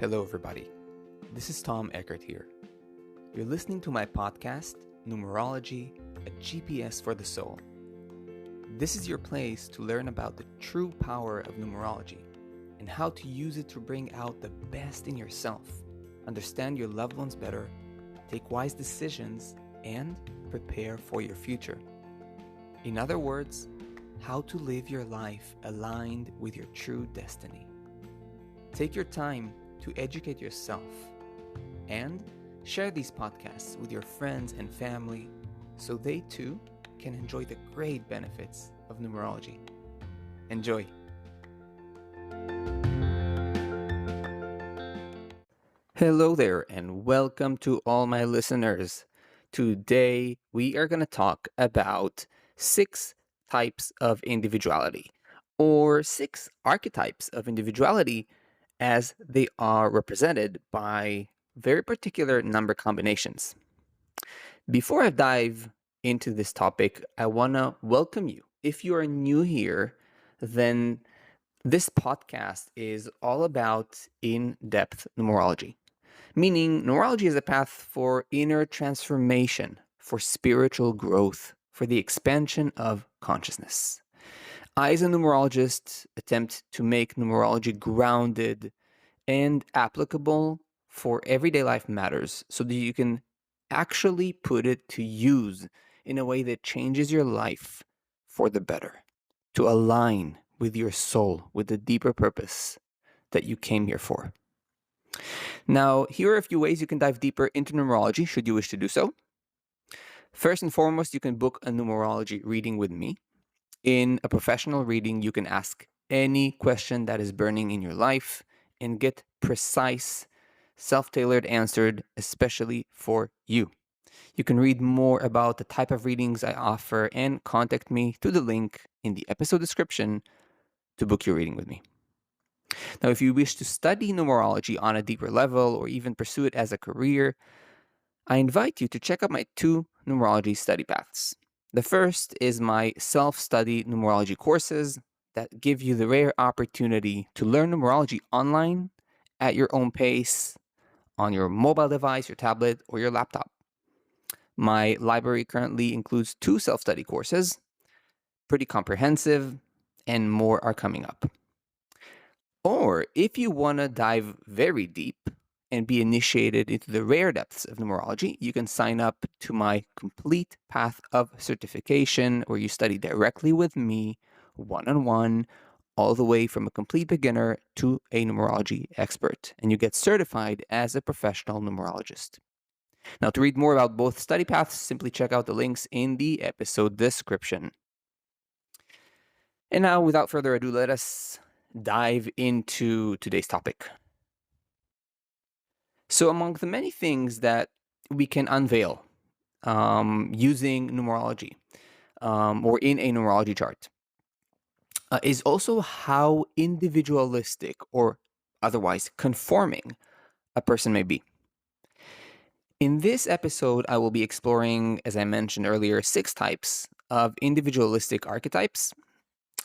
Hello, everybody. This is Tom Eckert here. You're listening to my podcast, Numerology, a GPS for the soul. This is your place to learn about the true power of numerology and how to use it to bring out the best in yourself, understand your loved ones better, take wise decisions, and prepare for your future. In other words, how to live your life aligned with your true destiny. Take your time to educate yourself and share these podcasts with your friends and family so they too can enjoy the great benefits of numerology. Enjoy! Hello there and welcome to all my listeners. Today we are going to talk about 6 types of individuality or 6 archetypes of individuality as they are represented by very particular number combinations. Before I dive into this topic, I want to welcome you. If you are new here, then this podcast is all about in-depth numerology, meaning numerology is a path for inner transformation, for spiritual growth, for the expansion of consciousness. I, as a numerologist, attempt to make numerology grounded and applicable for everyday life matters so that you can actually put it to use in a way that changes your life for the better, to align with your soul, with the deeper purpose that you came here for. Now, here are a few ways you can dive deeper into numerology should you wish to do so. First and foremost, you can book a numerology reading with me. In a professional reading, you can ask any question that is burning in your life and get precise, self-tailored answered, especially for you. You can read more about the type of readings I offer and contact me through the link in the episode description to book your reading with me. Now, if you wish to study numerology on a deeper level or even pursue it as a career, I invite you to check out my 2 numerology study paths. The first is my self-study numerology courses that give you the rare opportunity to learn numerology online at your own pace on your mobile device, your tablet, or your laptop. My library currently includes 2 self-study courses, pretty comprehensive, and more are coming up. Or if you want to dive very deep and be initiated into the rare depths of numerology, you can sign up to my complete path of certification where you study directly with me, one-on-one, all the way from a complete beginner to a numerology expert, and you get certified as a professional numerologist. Now, to read more about both study paths, simply check out the links in the episode description. And now, without further ado, let us dive into today's topic. So among the many things that we can unveil using numerology or in a numerology chart is also how individualistic or otherwise conforming a person may be. In this episode, I will be exploring, as I mentioned earlier, 6 types of individualistic archetypes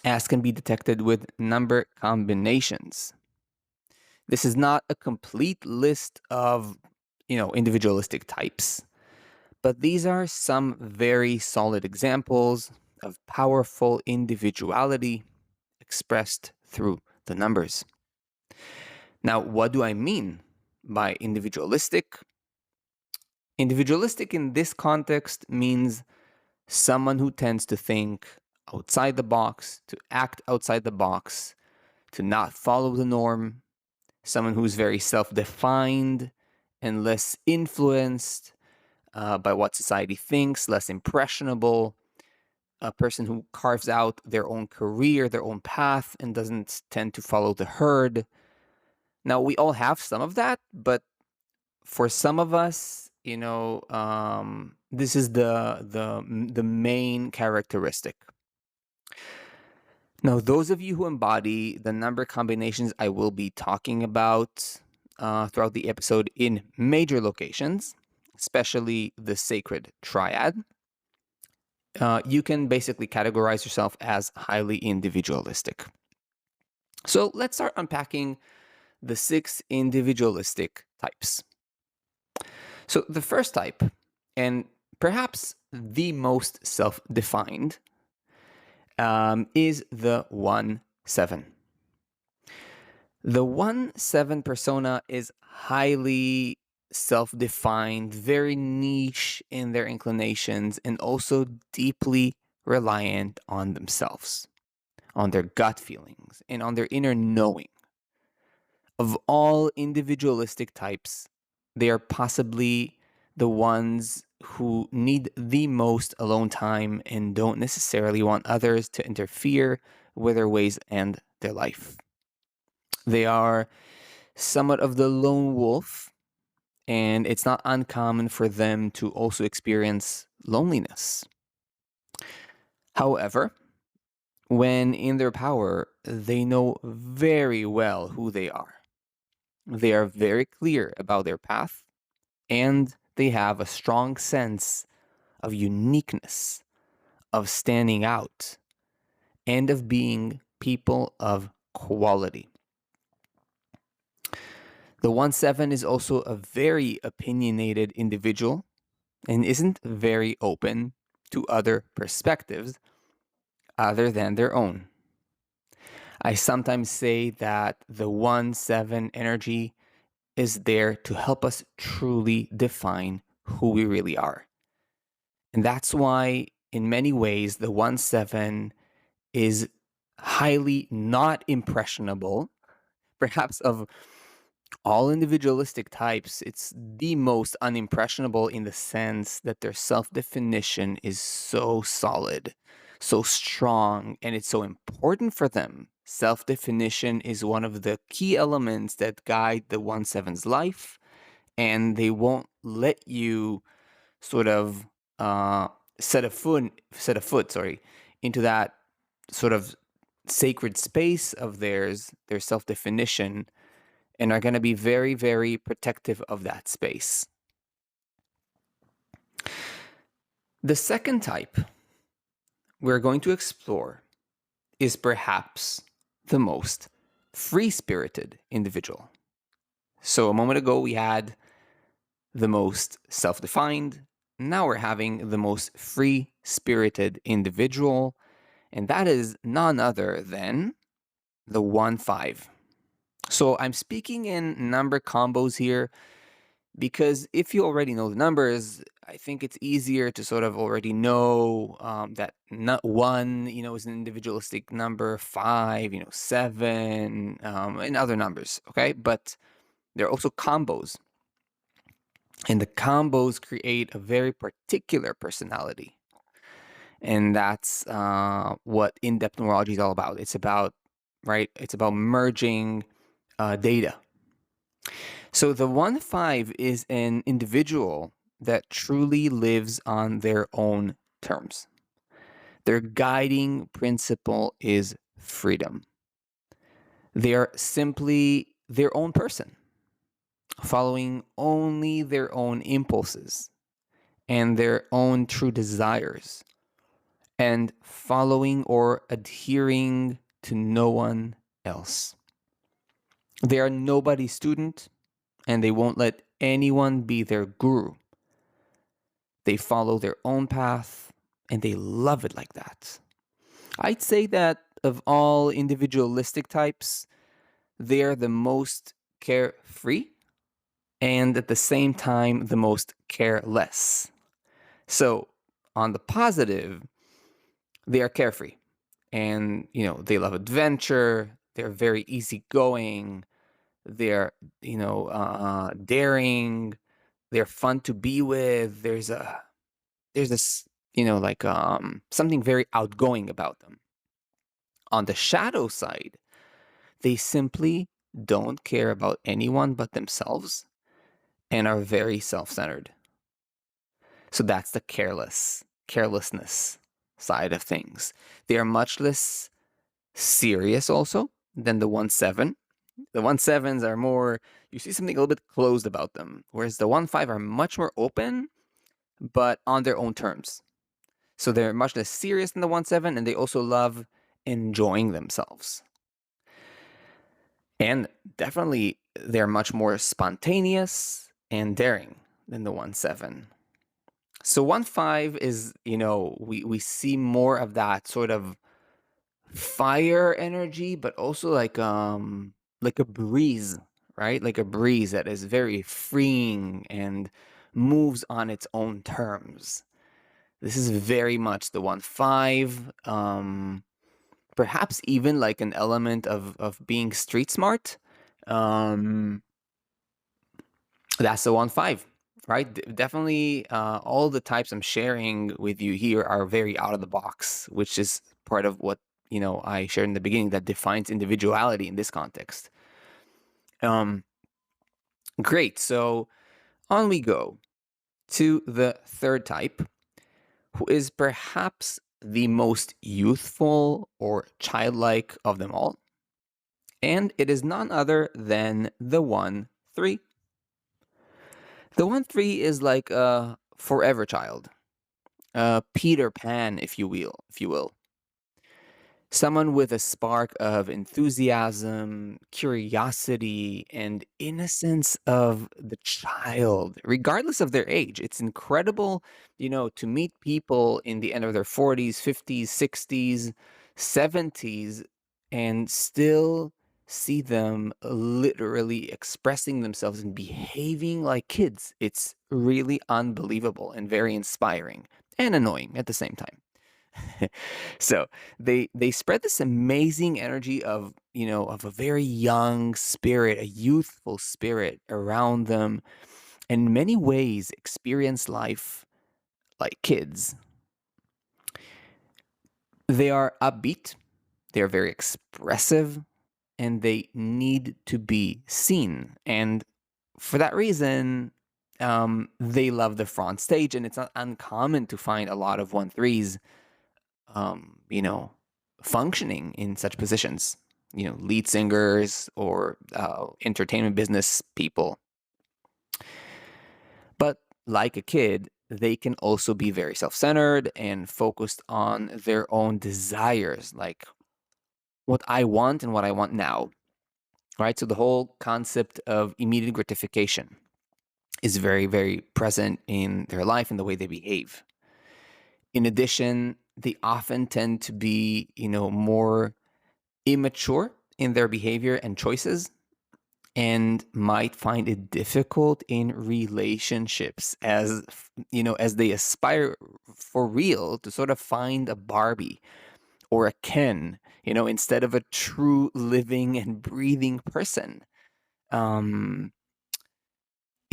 as can be detected with number combinations. This is not a complete list of, individualistic types, but these are some very solid examples of powerful individuality expressed through the numbers. Now, what do I mean by individualistic? Individualistic in this context means someone who tends to think outside the box, to act outside the box, to not follow the norm, someone who's very self-defined and less influenced by what society thinks, less impressionable, a person who carves out their own career, their own path, and doesn't tend to follow the herd. Now, we all have some of that, but for some of us, this is the main characteristic. Now, those of you who embody the number combinations I will be talking about throughout the episode in major locations, especially the sacred triad, you can basically categorize yourself as highly individualistic. So let's start unpacking the 6 individualistic types. So the first type, and perhaps the most self-defined, is the 1-7. The 1-7 persona is highly self-defined, very niche in their inclinations, and also deeply reliant on themselves, on their gut feelings, and on their inner knowing. Of all individualistic types, they are possibly the ones who need the most alone time and don't necessarily want others to interfere with their ways and their life. They are somewhat of the lone wolf, and it's not uncommon for them to also experience loneliness. However, when in their power, they know very well who they are. They are very clear about their path, and they have a strong sense of uniqueness, of standing out, and of being people of quality. The 1-7 is also a very opinionated individual and isn't very open to other perspectives other than their own. I sometimes say that the 1-7 energy is there to help us truly define who we really are. And that's why, in many ways, the 1-7 is highly not impressionable. Perhaps of all individualistic types, it's the most unimpressionable in the sense that their self-definition is so solid, so strong, and it's so important for them. Self-definition is one of the key elements that guide the 1-7's life, and they won't let you sort of set a foot, into that sort of sacred space of theirs, their self-definition, and are going to be very, very protective of that space. The second type we're going to explore is perhaps the most free-spirited individual. So a moment ago, we had the most self-defined. Now we're having the most free-spirited individual, and that is none other than the 1-5. So I'm speaking in number combos here because if you already know the numbers, I think it's easier to sort of already know that not 1, is an individualistic number, 5, 7, and other numbers, okay? But there are also combos. And the combos create a very particular personality. And that's what in-depth numerology is all about. It's about, right? It's about merging data. So the 1-5 is an individual that truly lives on their own terms. Their guiding principle is freedom. They are simply their own person, following only their own impulses and their own true desires, and following or adhering to no one else. They are nobody's student, and they won't let anyone be their guru. They follow their own path, and they love it like that. I'd say that of all individualistic types, they are the most carefree and at the same time the most careless. So on the positive, they are carefree and, they love adventure. They're very easygoing. They're, daring. They're fun to be with. There's this, something very outgoing about them. On the shadow side, they simply don't care about anyone but themselves and are very self-centered. So that's the carelessness side of things. They are much less serious also than the 1-7. The 1-7s are more, you see something a little bit closed about them, whereas the 1-5 are much more open, but on their own terms. So they're much less serious than the 1-7, and they also love enjoying themselves. And definitely, they're much more spontaneous and daring than the 1/7. So 1/5 is, we see more of that sort of fire energy, but also like a breeze, right? Like a breeze that is very freeing and moves on its own terms. This is very much the 1/5. Perhaps even like an element of being street smart. Um, that's the 1/5, right? Definitely, all the types I'm sharing with you here are very out of the box, which is part of what I shared in the beginning that defines individuality in this context. Um, Great. So on we go to the third type, who is perhaps the most youthful or childlike of them all. And it is none other than the 1/3. The 1/3 is like a forever child, Peter Pan, if you will. Someone with a spark of enthusiasm, curiosity, and innocence of the child, regardless of their age. It's incredible, to meet people in the end of their 40s, 50s, 60s, 70s, and still see them literally expressing themselves and behaving like kids. It's really unbelievable and very inspiring and annoying at the same time. So they spread this amazing energy of a very young spirit, a youthful spirit around them, and in many ways experience life like kids. They are upbeat, they are very expressive, and they need to be seen. And for that reason, they love the front stage, and it's not uncommon to find a lot of 1/3s um, you know, functioning in such positions, lead singers or entertainment business people. But like a kid, they can also be very self centered and focused on their own desires, like what I want and what I want now, right? So the whole concept of immediate gratification is very, very present in their life and the way they behave. In addition, they often tend to be, more immature in their behavior and choices and might find it difficult in relationships as they aspire for real to sort of find a Barbie or a Ken, instead of a true living and breathing person. um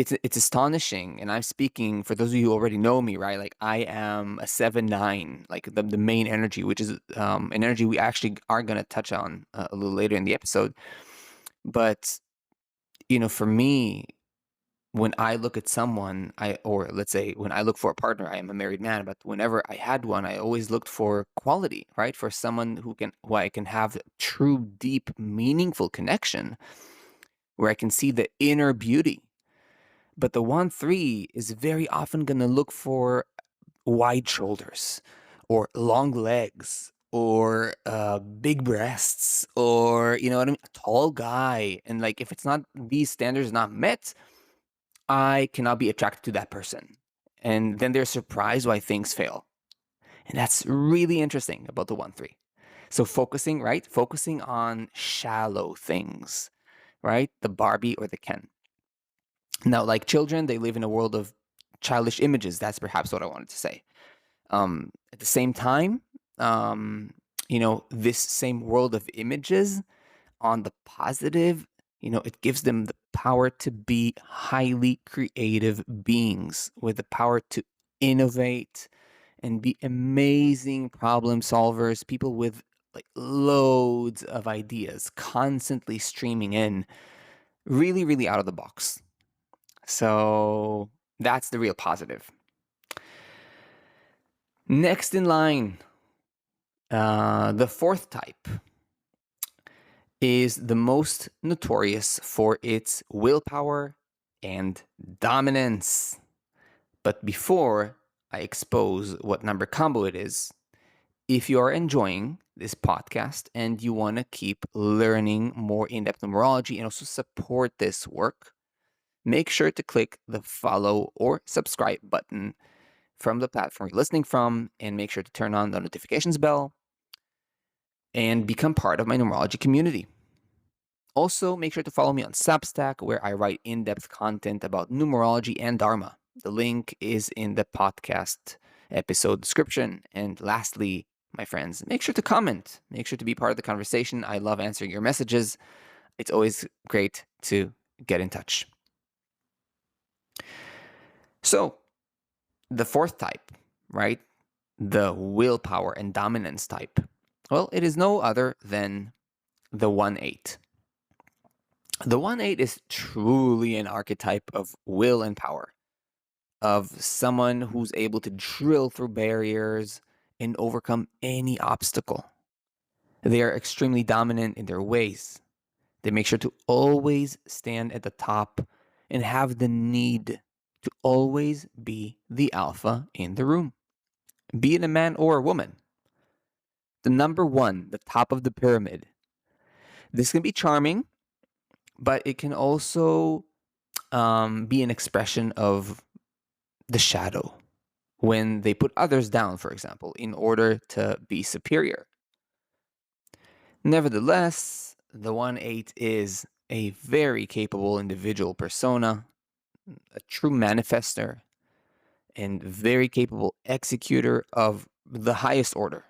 it's astonishing, and I'm speaking for those of you who already know me, right? Like, I am a 7/9, like the main energy, which is an energy we actually are going to touch on a little later in the episode. But for me, when I look at someone, or let's say when I look for a partner, I am a married man, but whenever I had one, I always looked for quality, right? For someone who I can have true, deep, meaningful connection, where I can see the inner beauty. But the 1/3 is very often going to look for wide shoulders or long legs or big breasts, or you know what I mean, a tall guy. And like, if it's not, these standards not met, I cannot be attracted to that person. And then they're surprised why things fail. And that's really interesting about the 1/3. So focusing on shallow things, right? The Barbie or the Ken. Now, like children, they live in a world of childish images. That's perhaps what I wanted to say. At the same time, this same world of images, on the positive, it gives them the power to be highly creative beings with the power to innovate and be amazing problem solvers, people with like loads of ideas constantly streaming in, really, really out of the box. So that's the real positive. Next in line, the fourth type is the most notorious for its willpower and dominance. But before I expose what number combo it is, if you are enjoying this podcast and you want to keep learning more in-depth numerology and also support this work, make sure to click the follow or subscribe button from the platform you're listening from, and make sure to turn on the notifications bell and become part of my numerology community. Also, make sure to follow me on Substack, where I write in-depth content about numerology and Dharma. The link is in the podcast episode description. And lastly, my friends, make sure to comment. Make sure to be part of the conversation. I love answering your messages. It's always great to get in touch. So, the fourth type, right? The willpower and dominance type. Well, it is no other than the 1/8. The 1/8 is truly an archetype of will and power, of someone who's able to drill through barriers and overcome any obstacle. They are extremely dominant in their ways. They make sure to always stand at the top and have the need to always be the alpha in the room, be it a man or a woman. The number one, the top of the pyramid. This can be charming, but it can also be an expression of the shadow when they put others down, for example, in order to be superior. Nevertheless, the 1/8 is a very capable individual persona, a true manifester, and very capable executor of the highest order.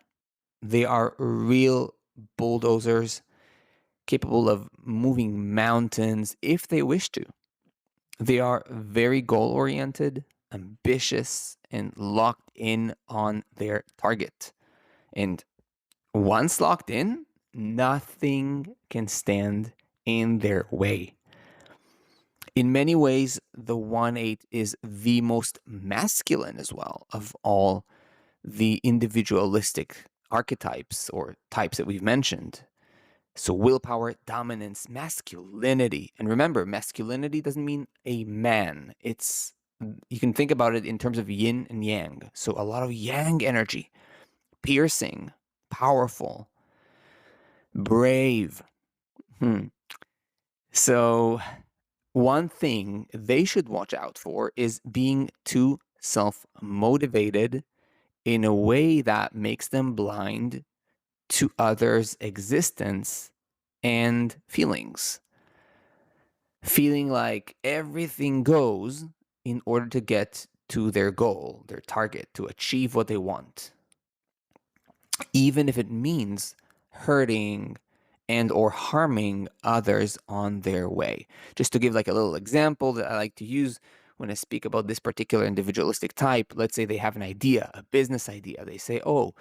They are real bulldozers, capable of moving mountains if they wish to. They are very goal-oriented, ambitious, and locked in on their target. And once locked in, nothing can stand in their way. In many ways, the 1/8 is the most masculine as well of all the individualistic archetypes or types that we've mentioned. So willpower, dominance, masculinity. And remember, masculinity doesn't mean a man. You can think about it in terms of yin and yang. So a lot of yang energy, piercing, powerful, brave. So one thing they should watch out for is being too self-motivated in a way that makes them blind to others' existence and feelings. Feeling like everything goes in order to get to their goal, their target, to achieve what they want. Even if it means hurting and or harming others on their way. Just to give like a little example that I like to use when I speak about this particular individualistic type, let's say they have an idea, a business idea. They say, oh,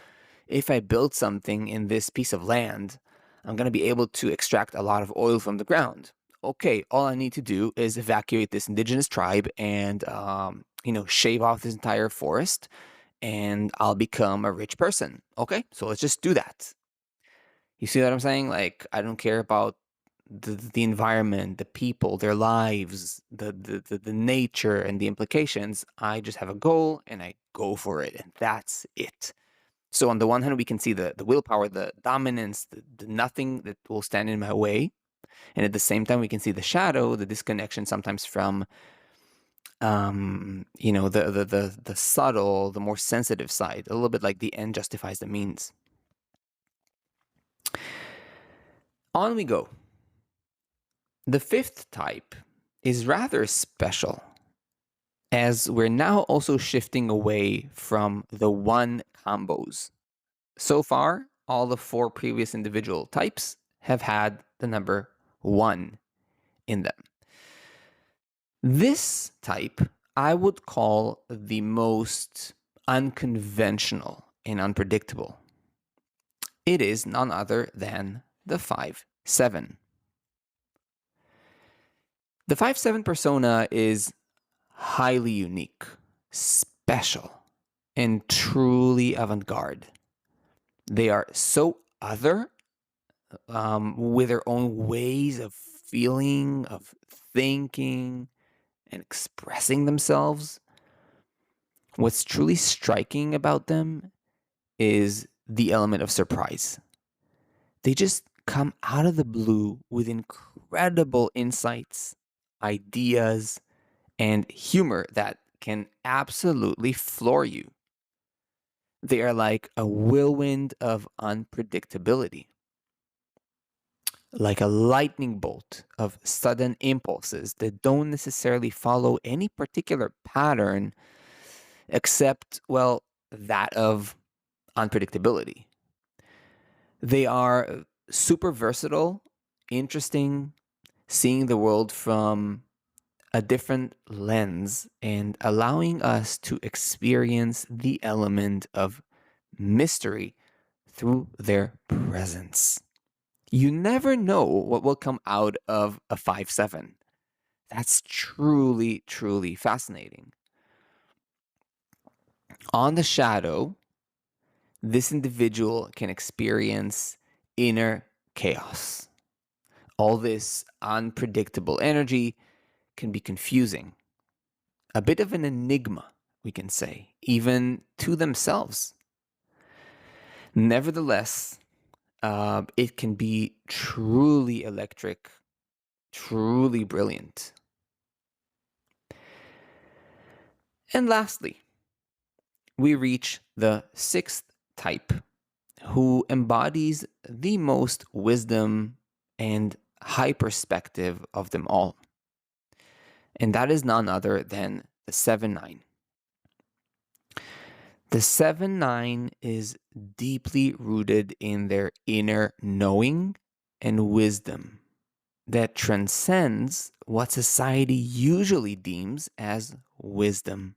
if I build something in this piece of land, I'm going to be able to extract a lot of oil from the ground. Okay, all I need to do is evacuate this indigenous tribe and, shave off this entire forest and I'll become a rich person. Okay, so let's just do that. You see what I'm saying? Like, I don't care about the environment, the people, their lives, the nature and the implications. I just have a goal and I go for it, and that's it. So on the one hand, we can see the willpower, the dominance, the nothing that will stand in my way. And at the same time, we can see the shadow, the disconnection sometimes from, the subtle, the more sensitive side, a little bit like the end justifies the means. On we go. The fifth type is rather special, as we're now also shifting away from the 1 combos. So far, all the 4 previous individual types have had the number 1 in them. This type I would call the most unconventional and unpredictable. It is none other than the 5/7. The 5/7 persona is highly unique, special, and truly avant-garde. They are so other, with their own ways of feeling, of thinking, and expressing themselves. What's truly striking about them is the element of surprise. They just come out of the blue with incredible insights, ideas, and humor that can absolutely floor you. They are like a whirlwind of unpredictability, like a lightning bolt of sudden impulses that don't necessarily follow any particular pattern except, well, that of unpredictability. They are super versatile, interesting, seeing the world from a different lens and allowing us to experience the element of mystery through their presence. You never know what will come out of a 5-7. That's truly, truly fascinating. On the shadow, this individual can experience inner chaos. All this unpredictable energy can be confusing, a bit of an enigma, we can say, even to themselves. Nevertheless, it can be truly electric, truly brilliant. And lastly, we reach the sixth type, who embodies the most wisdom and high perspective of them all. And that is none other than the 7-9. The 7-9 is deeply rooted in their inner knowing and wisdom that transcends what society usually deems as wisdom,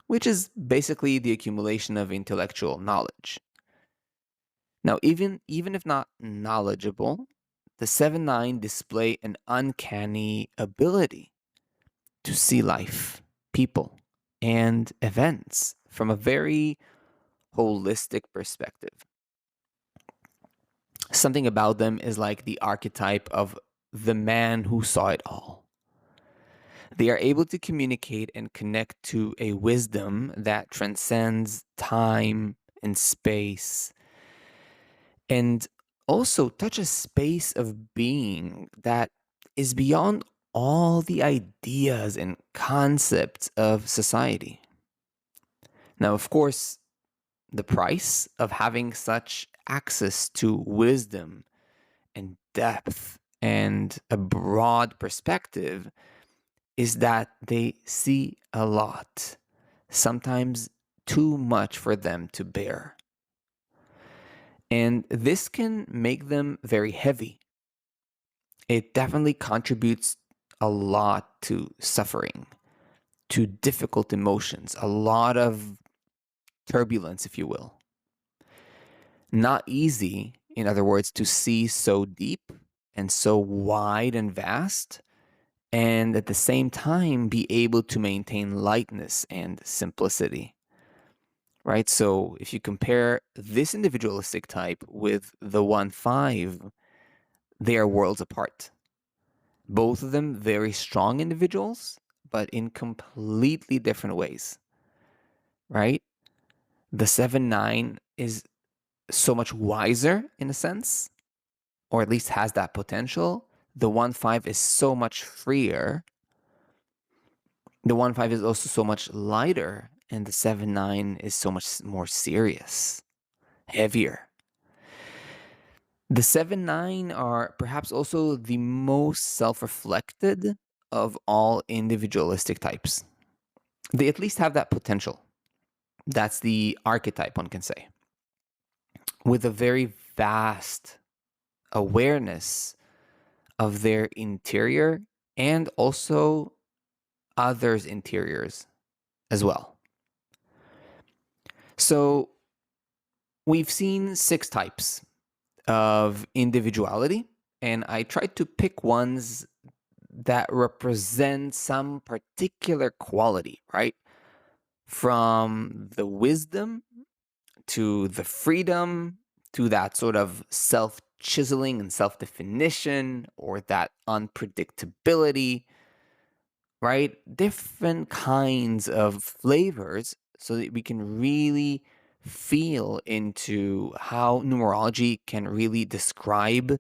which is basically the accumulation of intellectual knowledge. Now, even if not knowledgeable, the 7-9 display an uncanny ability to see life, people, and events from a very holistic perspective. Something about them is like the archetype of the man who saw it all. They are able to communicate and connect to a wisdom that transcends time and space, and also touch a space of being that is beyond all the ideas and concepts of society. Now, of course, the price of having such access to wisdom and depth and a broad perspective is that they see a lot, sometimes too much for them to bear. And this can make them very heavy. It definitely contributes a lot to suffering, to difficult emotions, a lot of turbulence, if you will. Not easy, in other words, to see so deep and so wide and vast, and at the same time be able to maintain lightness and simplicity. Right? So if you compare this individualistic type with the 1-5, they are worlds apart. Both of them very strong individuals, but in completely different ways. Right? The 7-9 is so much wiser in a sense, or at least has that potential. The 1-5 is so much freer. The 1-5 is also so much lighter, and the 7-9 is so much more serious, heavier. The 7-9 are perhaps also the most self-reflected of all individualistic types. They at least have that potential. That's the archetype, one can say, with a very vast awareness of their interior and also others' interiors as well. So we've seen 6 types of individuality, and I tried to pick ones that represent some particular quality, right? From the wisdom to the freedom to that sort of self chiseling and self definition or that unpredictability, right? Different kinds of flavors so that we can really feel into how numerology can really describe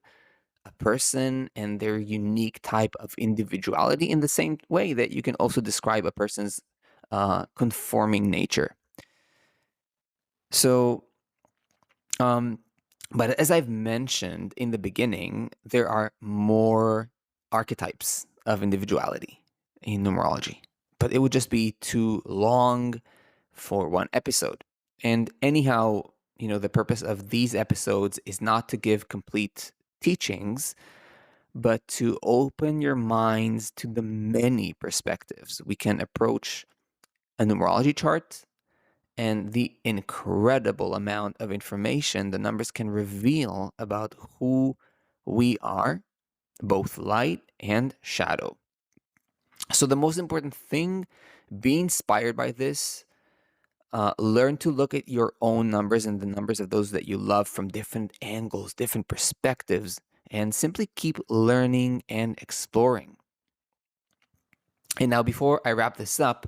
a person and their unique type of individuality in the same way that you can also describe a person's conforming nature. So, um, but as I've mentioned in the beginning, there are more archetypes of individuality in numerology, but it would just be too long for one episode. And anyhow, the purpose of these episodes is not to give complete teachings, but to open your minds to the many perspectives we can approach a numerology chart and the incredible amount of information the numbers can reveal about who we are, both light and shadow. So, the most important thing, be inspired by this. Learn to look at your own numbers and the numbers of those that you love from different angles, different perspectives, and simply keep learning and exploring. And now, before I wrap this up,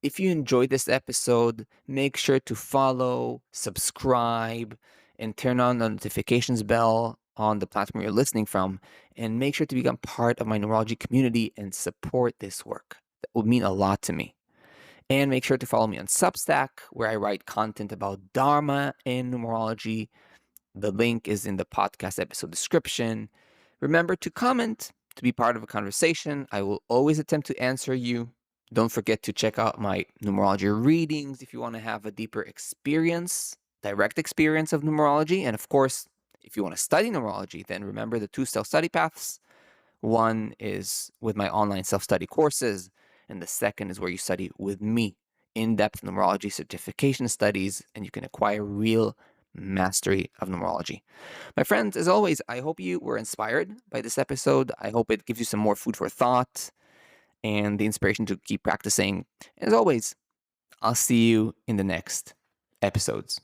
if you enjoyed this episode, make sure to follow, subscribe, and turn on the notifications bell on the platform you're listening from. And make sure to become part of my numerology community and support this work. That would mean a lot to me. And make sure to follow me on Substack, where I write content about Dharma and numerology. The link is in the podcast episode description. Remember to comment to be part of a conversation. I will always attempt to answer you. Don't forget to check out my numerology readings if you want to have a deeper experience, direct experience of numerology. And of course, if you want to study numerology, then remember the two self-study paths. One is with my online self-study courses, and the second is where you study with me, in-depth numerology certification studies, and you can acquire real mastery of numerology. My friends, as always, I hope you were inspired by this episode. I hope it gives you some more food for thought and the inspiration to keep practicing. As always, I'll see you in the next episodes.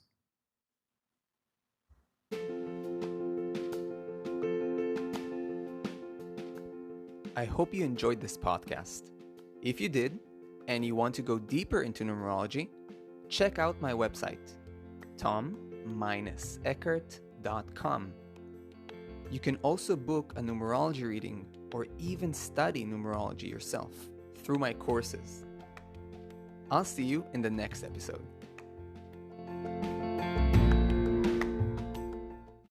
I hope you enjoyed this podcast. If you did, and you want to go deeper into numerology, check out my website, tom-eckert.com. You can also book a numerology reading or even study numerology yourself through my courses. I'll see you in the next episode.